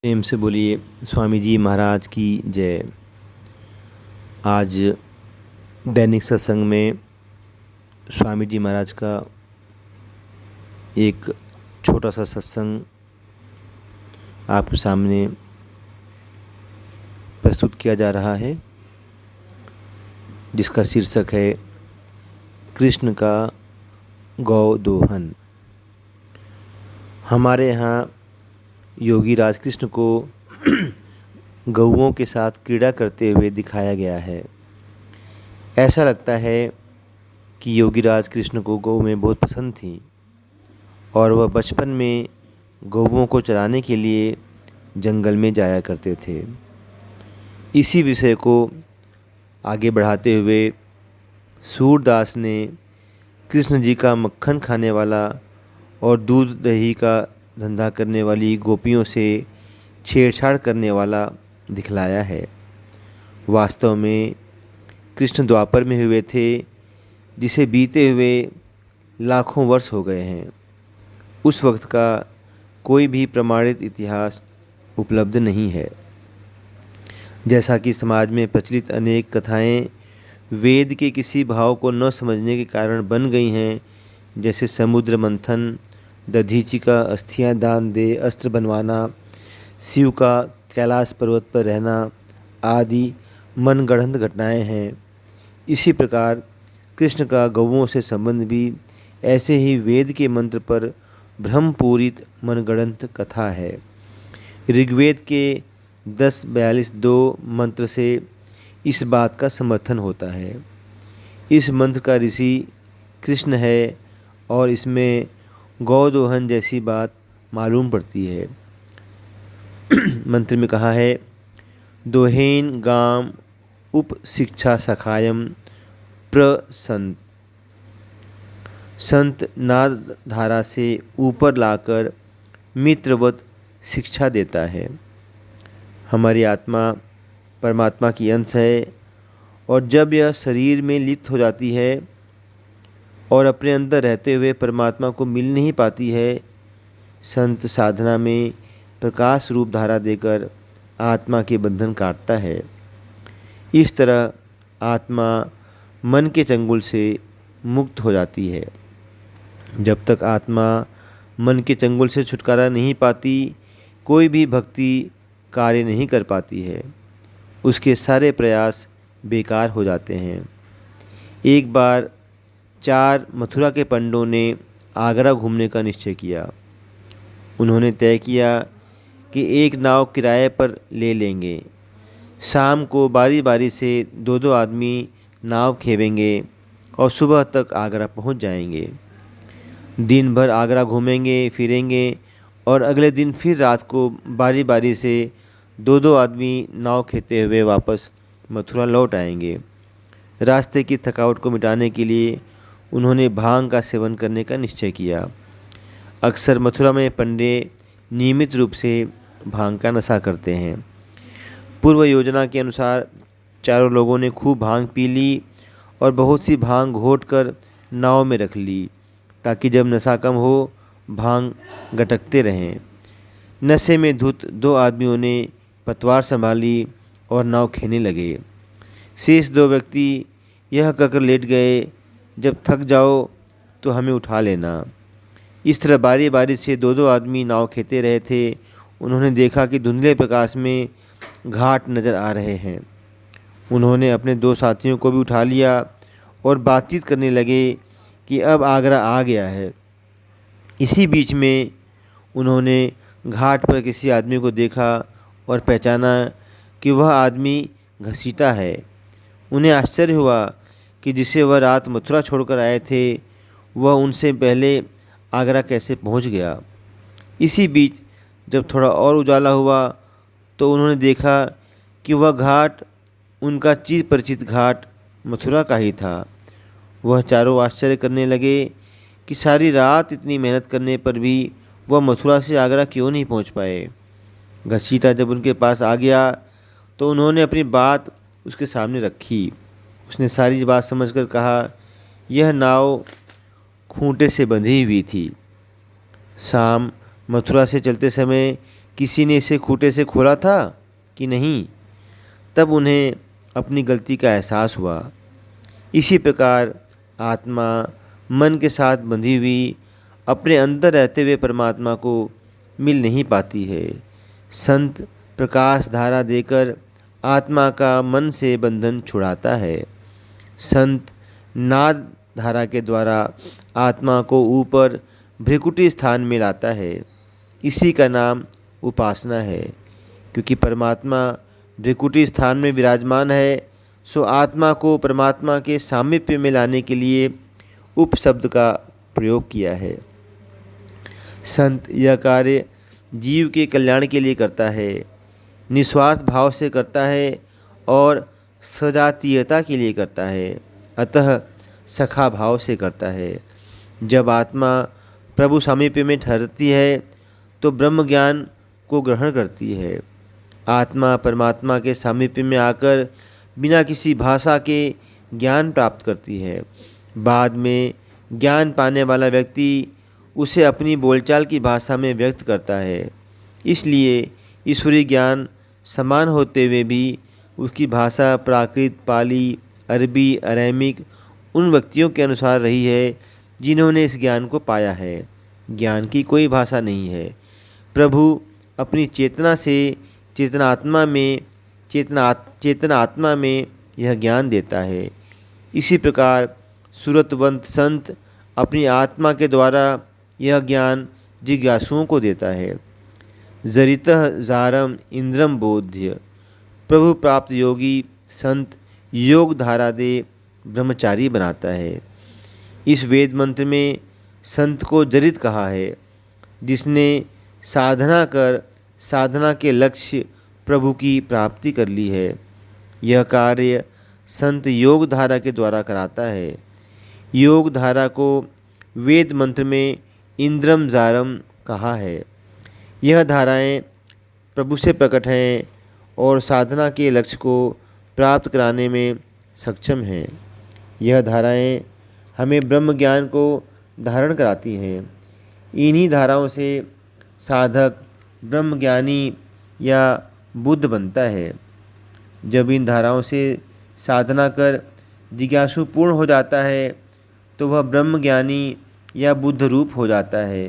प्रेम से बोलिए स्वामी जी महाराज की जय। आज दैनिक सत्संग में स्वामी जी महाराज का एक छोटा सा सत्संग आपके सामने प्रस्तुत किया जा रहा है, जिसका शीर्षक है कृष्ण का गौ दोहन। हमारे यहाँ योगी राज कृष्ण को गौओं के साथ क्रीड़ा करते हुए दिखाया गया है। ऐसा लगता है कि योगी राज कृष्ण को गौ में बहुत पसंद थी और वह बचपन में गौओं को चराने के लिए जंगल में जाया करते थे। इसी विषय को आगे बढ़ाते हुए सूरदास ने कृष्ण जी का मक्खन खाने वाला और दूध दही का धंधा करने वाली गोपियों से छेड़छाड़ करने वाला दिखलाया है। वास्तव में कृष्ण द्वापर में हुए थे, जिसे बीते हुए लाखों वर्ष हो गए हैं। उस वक्त का कोई भी प्रमाणित इतिहास उपलब्ध नहीं है। जैसा कि समाज में प्रचलित अनेक कथाएं वेद के किसी भाव को न समझने के कारण बन गई हैं, जैसे समुद्र मंथन, दधीचि का अस्थियां दान दे अस्त्र बनवाना, शिव का कैलाश पर्वत पर रहना आदि मनगढ़ंत घटनाएं हैं। इसी प्रकार कृष्ण का गौओं से संबंध भी ऐसे ही वेद के मंत्र पर भ्रमपूरित मनगढ़ंत कथा है। ऋग्वेद के 10:42 मंत्र से इस बात का समर्थन होता है। इस मंत्र का ऋषि कृष्ण है और इसमें गौदोहन जैसी बात मालूम पड़ती है। मंत्र में कहा है, दोहेन गाम उप शिक्षा सखायम प्रसंत। संत नाद धारा से ऊपर लाकर मित्रवत शिक्षा देता है। हमारी आत्मा परमात्मा की अंश है और जब यह शरीर में लिप्त हो जाती है और अपने अंदर रहते हुए परमात्मा को मिल नहीं पाती है, संत साधना में प्रकाश रूप धारा देकर आत्मा के बंधन काटता है। इस तरह आत्मा मन के चंगुल से मुक्त हो जाती है। जब तक आत्मा मन के चंगुल से छुटकारा नहीं पाती, कोई भी भक्ति कार्य नहीं कर पाती है। उसके सारे प्रयास बेकार हो जाते हैं। एक बार 4 मथुरा के पंडों ने आगरा घूमने का निश्चय किया। उन्होंने तय किया कि एक नाव किराए पर ले लेंगे। शाम को बारी बारी से 2-2 आदमी नाव खेवेंगे और सुबह तक आगरा पहुंच जाएंगे। दिन भर आगरा घूमेंगे फिरेंगे और अगले दिन फिर रात को बारी बारी से 2-2 आदमी नाव खेते हुए वापस मथुरा लौट आएंगे। रास्ते की थकावट को मिटाने के लिए उन्होंने भांग का सेवन करने का निश्चय किया। अक्सर मथुरा में पंडे नियमित रूप से भांग का नशा करते हैं। पूर्व योजना के अनुसार चारों लोगों ने खूब भांग पी ली और बहुत सी भांग घोट कर नाव में रख ली, ताकि जब नशा कम हो भांग गटकते रहें। नशे में धुत 2 आदमियों ने पतवार संभाली और नाव खेने लगे। शेष 2 व्यक्ति यह कहकर लेट गए, जब थक जाओ तो हमें उठा लेना। इस तरह बारी बारी से 2-2 आदमी नाव खेते रहे थे। उन्होंने देखा कि धुंधले प्रकाश में घाट नज़र आ रहे हैं। उन्होंने अपने 2 साथियों को भी उठा लिया और बातचीत करने लगे कि अब आगरा आ गया है। इसी बीच में उन्होंने घाट पर किसी आदमी को देखा और पहचाना कि वह आदमी घसीटा है। उन्हें आश्चर्य हुआ कि जिसे वह रात मथुरा छोड़कर आए थे, वह उनसे पहले आगरा कैसे पहुंच गया। इसी बीच जब थोड़ा और उजाला हुआ तो उन्होंने देखा कि वह घाट उनका चिर परिचित घाट मथुरा का ही था। वह चारों आश्चर्य करने लगे कि सारी रात इतनी मेहनत करने पर भी वह मथुरा से आगरा क्यों नहीं पहुंच पाए। घसीटा जब उनके पास आ गया तो उन्होंने अपनी बात उसके सामने रखी। उसने सारी बात समझकर कहा, यह नाव खूंटे से बंधी हुई थी। शाम मथुरा से चलते समय किसी ने इसे खूंटे से खोला था कि नहीं। तब उन्हें अपनी गलती का एहसास हुआ। इसी प्रकार आत्मा मन के साथ बंधी हुई अपने अंदर रहते हुए परमात्मा को मिल नहीं पाती है। संत प्रकाश धारा देकर आत्मा का मन से बंधन छुड़ाता है। संत नाद धारा के द्वारा आत्मा को ऊपर भ्रिकुटी स्थान में लाता है। इसी का नाम उपासना है। क्योंकि परमात्मा भ्रिकुटी स्थान में विराजमान है, सो आत्मा को परमात्मा के सामीप्य में लाने के लिए उप शब्द का प्रयोग किया है। संत यह कार्य जीव के कल्याण के लिए करता है, निस्वार्थ भाव से करता है और सजातीयता के लिए करता है, अतः सखा भाव से करता है। जब आत्मा प्रभु सामीप्य में ठहरती है तो ब्रह्म ज्ञान को ग्रहण करती है। आत्मा परमात्मा के सामीप्य में आकर बिना किसी भाषा के ज्ञान प्राप्त करती है। बाद में ज्ञान पाने वाला व्यक्ति उसे अपनी बोलचाल की भाषा में व्यक्त करता है। इसलिए ईश्वरीय ज्ञान समान होते हुए भी उसकी भाषा प्राकृत, पाली, अरबी, अरैमिक उन व्यक्तियों के अनुसार रही है जिन्होंने इस ज्ञान को पाया है। ज्ञान की कोई भाषा नहीं है। प्रभु अपनी चेतना से चेतनात्मा में यह ज्ञान देता है। इसी प्रकार सुरतवंत संत अपनी आत्मा के द्वारा यह ज्ञान जिज्ञासुओं को देता है। जरितः जारम इंद्रम बोध्य। प्रभु प्राप्त योगी संत योग धारा दे ब्रह्मचारी बनाता है। इस वेद मंत्र में संत को जरित कहा है, जिसने साधना कर साधना के लक्ष्य प्रभु की प्राप्ति कर ली है। यह कार्य संत योग धारा के द्वारा कराता है। योग धारा को वेद मंत्र में इंद्रम जारम कहा है। यह धाराएं प्रभु से प्रकट हैं और साधना के लक्ष्य को प्राप्त कराने में सक्षम हैं। यह धाराएं हमें ब्रह्म ज्ञान को धारण कराती हैं। इन्हीं धाराओं से साधक ब्रह्मज्ञानी या बुद्ध बनता है। जब इन धाराओं से साधना कर जिज्ञासु पूर्ण हो जाता है तो वह ब्रह्मज्ञानी या बुद्ध रूप हो जाता है।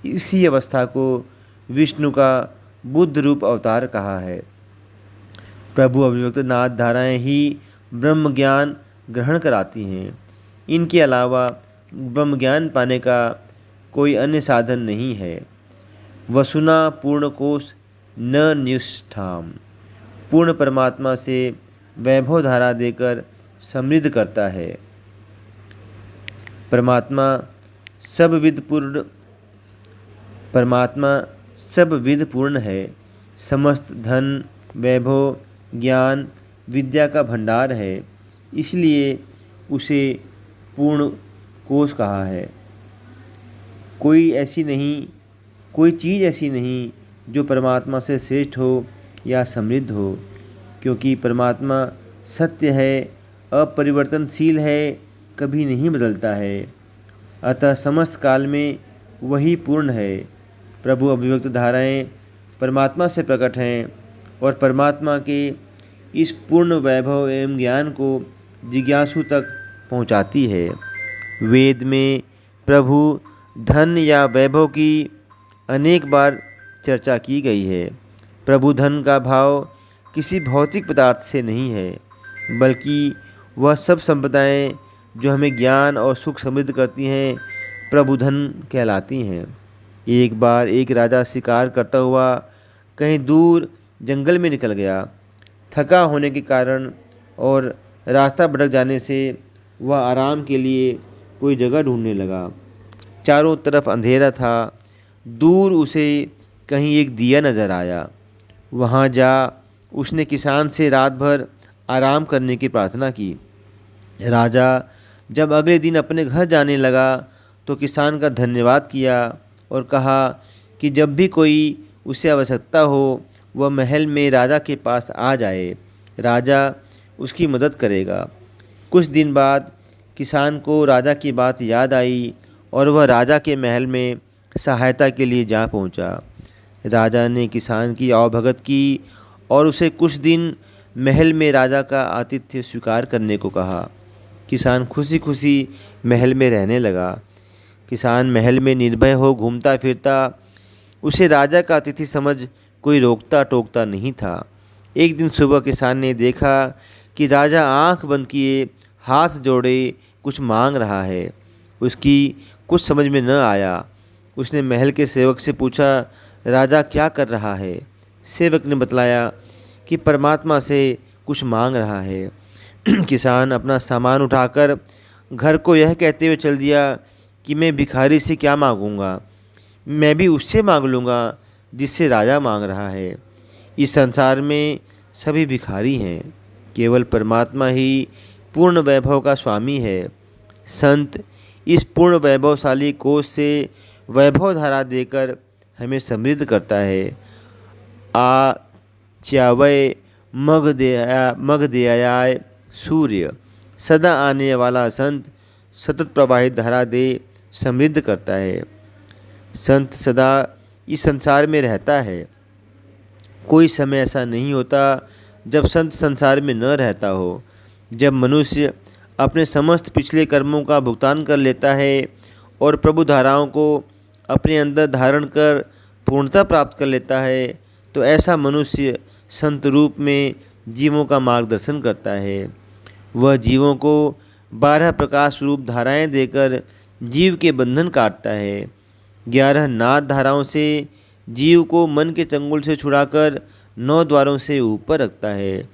इसी अवस्था को विष्णु का बुद्ध रूप अवतार कहा है। प्रभु अभिव्यक्त नाद धाराएं ही ब्रह्म ज्ञान ग्रहण कराती हैं। इनके अलावा ब्रह्म ज्ञान पाने का कोई अन्य साधन नहीं है। वसुना पूर्ण कोश न निष्ठाम। पूर्ण परमात्मा से वैभव धारा देकर समृद्ध करता है। परमात्मा सब विद पूर्ण है। समस्त धन, वैभव, ज्ञान, विद्या का भंडार है। इसलिए उसे पूर्ण कोश कहा है। कोई चीज़ ऐसी नहीं जो परमात्मा से श्रेष्ठ हो या समृद्ध हो, क्योंकि परमात्मा सत्य है, अपरिवर्तनशील है, कभी नहीं बदलता है। अतः समस्त काल में वही पूर्ण है। प्रभु अभिव्यक्त धाराएं परमात्मा से प्रकट हैं और परमात्मा के इस पूर्ण वैभव एवं ज्ञान को जिज्ञासु तक पहुंचाती है। वेद में प्रभु धन या वैभव की अनेक बार चर्चा की गई है। प्रभु धन का भाव किसी भौतिक पदार्थ से नहीं है, बल्कि वह सब संपदाएं जो हमें ज्ञान और सुख समृद्ध करती हैं प्रभु धन कहलाती हैं। एक बार एक राजा शिकार करता हुआ कहीं दूर जंगल में निकल गया। थका होने के कारण और रास्ता भटक जाने से वह आराम के लिए कोई जगह ढूंढने लगा। चारों तरफ अंधेरा था। दूर उसे कहीं एक दिया नज़र आया। वहाँ जा उसने किसान से रात भर आराम करने की प्रार्थना की। राजा जब अगले दिन अपने घर जाने लगा तो किसान का धन्यवाद किया और कहा कि जब भी कोई उसे आवश्यकता हो वह महल में राजा के पास आ जाए, राजा उसकी मदद करेगा। कुछ दिन बाद किसान को राजा की बात याद आई और वह राजा के महल में सहायता के लिए जा पहुंचा। राजा ने किसान की आवभगत की और उसे कुछ दिन महल में राजा का आतिथ्य स्वीकार करने को कहा। किसान खुशी खुशी महल में रहने लगा। किसान महल में निर्भय हो घूमता फिरता। उसे राजा का अतिथि समझ कोई रोकता टोकता नहीं था। एक दिन सुबह किसान ने देखा कि राजा आंख बंद किए हाथ जोड़े कुछ मांग रहा है। उसकी कुछ समझ में न आया। उसने महल के सेवक से पूछा, राजा क्या कर रहा है? सेवक ने बतलाया कि परमात्मा से कुछ मांग रहा है। किसान अपना सामान उठाकर घर को यह कहते हुए चल दिया कि मैं भिखारी से क्या मांगूंगा, मैं भी उससे मांग लूँगा जिससे राजा मांग रहा है। इस संसार में सभी भिखारी हैं, केवल परमात्मा ही पूर्ण वैभव का स्वामी है। संत इस पूर्ण वैभवशाली कोष से वैभव धारा देकर हमें समृद्ध करता है। आ च्यावय मग दयाय सूर्य, सदा आने वाला संत सतत प्रवाहित धारा दे समृद्ध करता है। संत सदा इस संसार में रहता है। कोई समय ऐसा नहीं होता जब संत संसार में न रहता हो। जब मनुष्य अपने समस्त पिछले कर्मों का भुगतान कर लेता है और प्रभु धाराओं को अपने अंदर धारण कर पूर्णता प्राप्त कर लेता है, तो ऐसा मनुष्य संत रूप में जीवों का मार्गदर्शन करता है। वह जीवों को 12 प्रकाश रूप धाराएं देकर जीव के बंधन काटता है। 11 नाद धाराओं से जीव को मन के चंगुल से छुड़ाकर 9 द्वारों से ऊपर रखता है,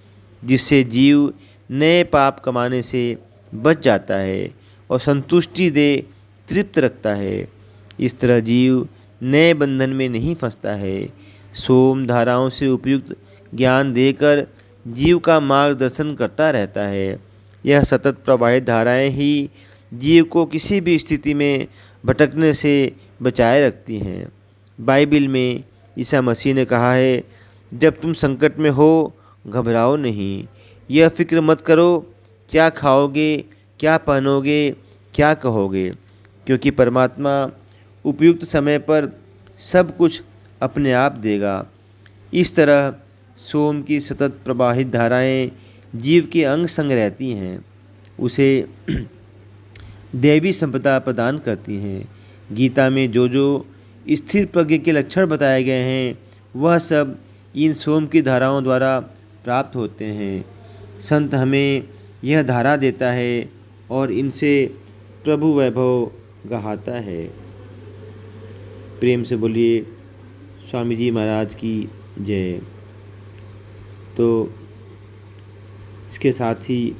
जिससे जीव नए पाप कमाने से बच जाता है और संतुष्टि दे तृप्त रखता है। इस तरह जीव नए बंधन में नहीं फंसता है। सोम धाराओं से उपयुक्त ज्ञान देकर जीव का मार्गदर्शन करता रहता है। यह सतत प्रवाहित धाराएं ही जीव को किसी भी स्थिति में भटकने से बचाए रखती हैं। बाइबिल में ईसा मसीह ने कहा है, जब तुम संकट में हो घबराओ नहीं, यह फिक्र मत करो क्या खाओगे, क्या पहनोगे, क्या कहोगे, क्योंकि परमात्मा उपयुक्त समय पर सब कुछ अपने आप देगा। इस तरह सोम की सतत प्रवाहित धाराएं जीव के अंग संग रहती हैं, उसे दैवी संपदा प्रदान करती हैं। गीता में जो जो स्थिर प्रज्ञ के लक्षण बताए गए हैं, वह सब इन सोम की धाराओं द्वारा प्राप्त होते हैं। संत हमें यह धारा देता है और इनसे प्रभु वैभव गाता है। प्रेम से बोलिए स्वामी जी महाराज की जय। तो इसके साथ ही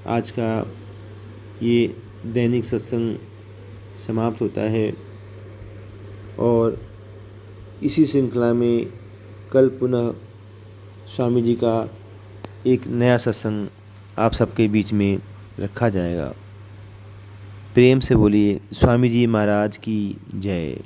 आज का ये दैनिक सत्संग समाप्त होता है और इसी श्रृंखला में कल पुनः स्वामी जी का एक नया सत्संग आप सबके बीच में रखा जाएगा। प्रेम से बोलिए स्वामी जी महाराज की जय।